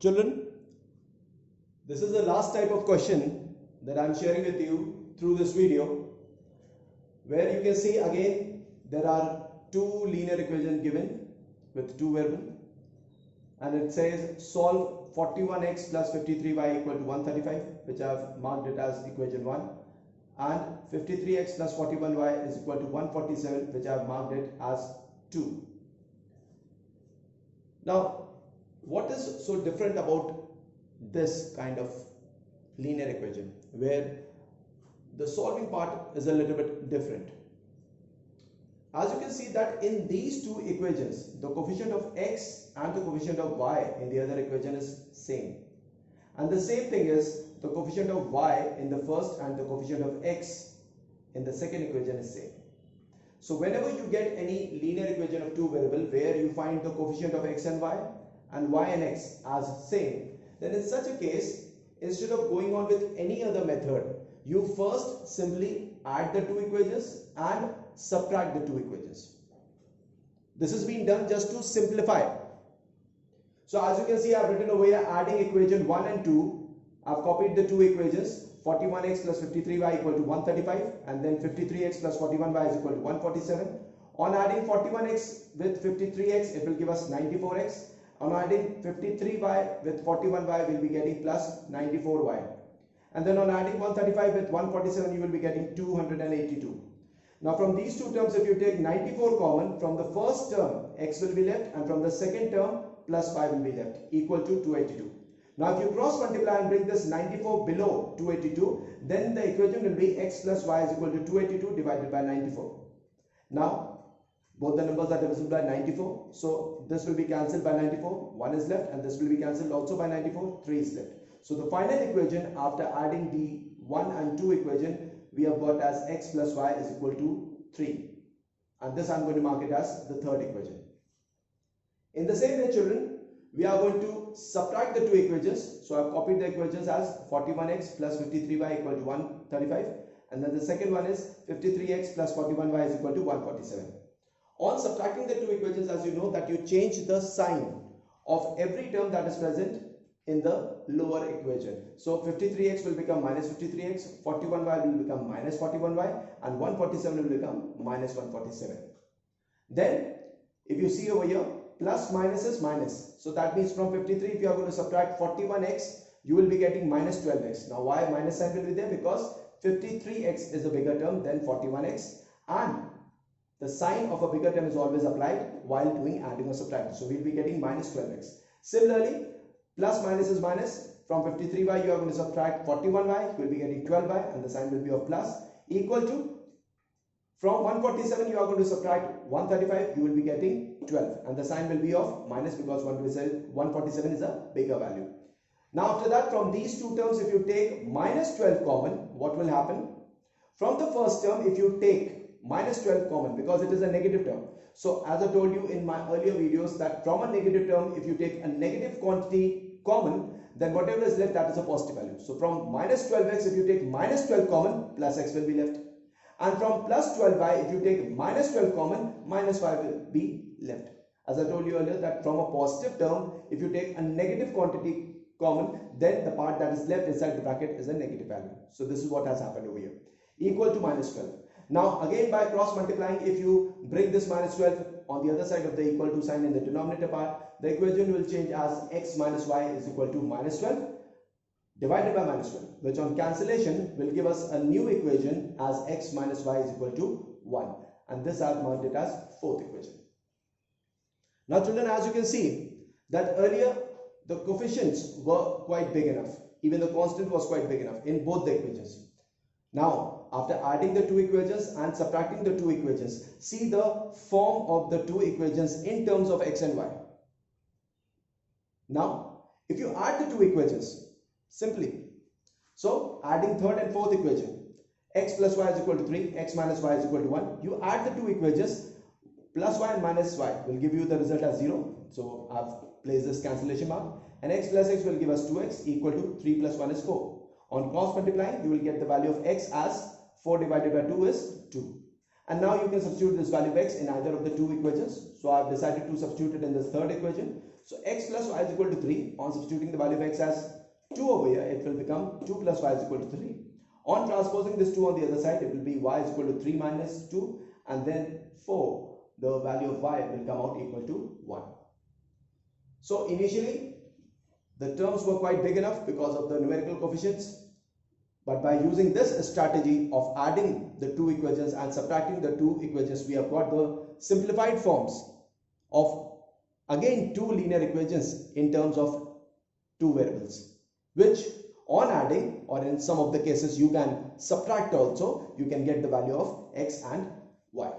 Children, this is the last type of question that I am sharing with you through this video, where you can see again there are two linear equations given with two variables, and it says solve 41x plus 53y equal to 135, which I have marked it as equation 1, and 53x plus 41y is equal to 147, which I have marked it as 2. Now, what is so different about this kind of linear equation where the solving part is a little bit different? As you can see that in these two equations, the coefficient of x and the coefficient of y in the other equation is same, and the same thing is the coefficient of y in the first and the coefficient of x in the second equation is same. So whenever you get any linear equation of two variables where you find the coefficient of x and y and x as same, then in such a case, instead of going on with any other method, you first simply add the two equations and subtract the two equations. This is being done just to simplify. So as you can see, I have written over here adding equation 1 and 2. I have copied the two equations, 41x plus 53y equal to 135, and then 53x plus 41y is equal to 147. On adding 41x with 53x, it will give us 94x. On adding 53y with 41y, we will be getting plus 94y. And then on adding 135 with 147, you will be getting 282. Now from these two terms, if you take 94 common, from the first term x will be left, and from the second term plus 5 will be left, equal to 282. Now if you cross multiply and bring this 94 below 282, then the equation will be x plus y is equal to 282 divided by 94. Now both the numbers are divisible by 94, so this will be cancelled by 94, 1 is left, and this will be cancelled also by 94, 3 is left. So the final equation after adding the 1 and 2 equation, we have got as x plus y is equal to 3, and this I am going to mark it as the third equation. In the same way, children, we are going to subtract the two equations. So I have copied the equations as 41x plus 53y equal to 135, and then the second one is 53x plus 41y is equal to 147. On subtracting the two equations, as you know that you change the sign of every term that is present in the lower equation. So 53x will become minus 53x, 41y will become minus 41y, and 147 will become minus 147. Then if you see over here, plus minus is minus. So that means from 53, if you are going to subtract 41x, you will be getting minus 12x. Now why minus sign will be there? Because 53x is a bigger term than 41x, and the sign of a bigger term is always applied while doing adding or subtracting. So we will be getting minus 12x. Similarly, plus minus is minus. From 53y, you are going to subtract 41y, you will be getting 12y, and the sign will be of plus, equal to, from 147, you are going to subtract 135, you will be getting 12, and the sign will be of minus because 147 is a bigger value. Now after that, from these two terms, if you take minus 12 common, what will happen? From the first term, if you take minus 12 common, because it is a negative term. So as I told you in my earlier videos that from a negative term, if you take a negative quantity common, then whatever is left, that is a positive value. So from minus 12x, if you take minus 12 common, plus x will be left. And from plus 12y, if you take minus 12 common, minus y will be left. As I told you earlier that from a positive term, if you take a negative quantity common, then the part that is left inside the bracket is a negative value. So this is what has happened over here, equal to minus 12. Now again by cross multiplying, if you bring this minus 12 on the other side of the equal to sign in the denominator part, the equation will change as x minus y is equal to minus 12 divided by minus 12, which on cancellation will give us a new equation as x minus y is equal to 1, and this I have marked it as fourth equation. Now children, as you can see that earlier the coefficients were quite big enough, even the constant was quite big enough in both the equations. Now after adding the two equations and subtracting the two equations, see the form of the two equations in terms of x and y. Now if you add the two equations simply, so adding third and fourth equation, x plus y is equal to 3, x minus y is equal to 1, you add the two equations, plus y and minus y will give you the result as 0. So I have placed this cancellation mark, and x plus x will give us 2x equal to 3 plus 1 is 4. On cross multiplying, you will get the value of x as 4 divided by 2 is 2. And now you can substitute this value of x in either of the two equations. So I have decided to substitute it in this third equation. So x plus y is equal to 3. On substituting the value of x as 2 over here, it will become 2 plus y is equal to 3. On transposing this 2 on the other side, it will be y is equal to 3 minus 2, and then 4, the value of y will come out equal to 1. So initially, the terms were quite big enough because of the numerical coefficients. But by using this strategy of adding the two equations and subtracting the two equations, we have got the simplified forms of again two linear equations in terms of two variables, which on adding, or in some of the cases you can subtract also, you can get the value of x and y.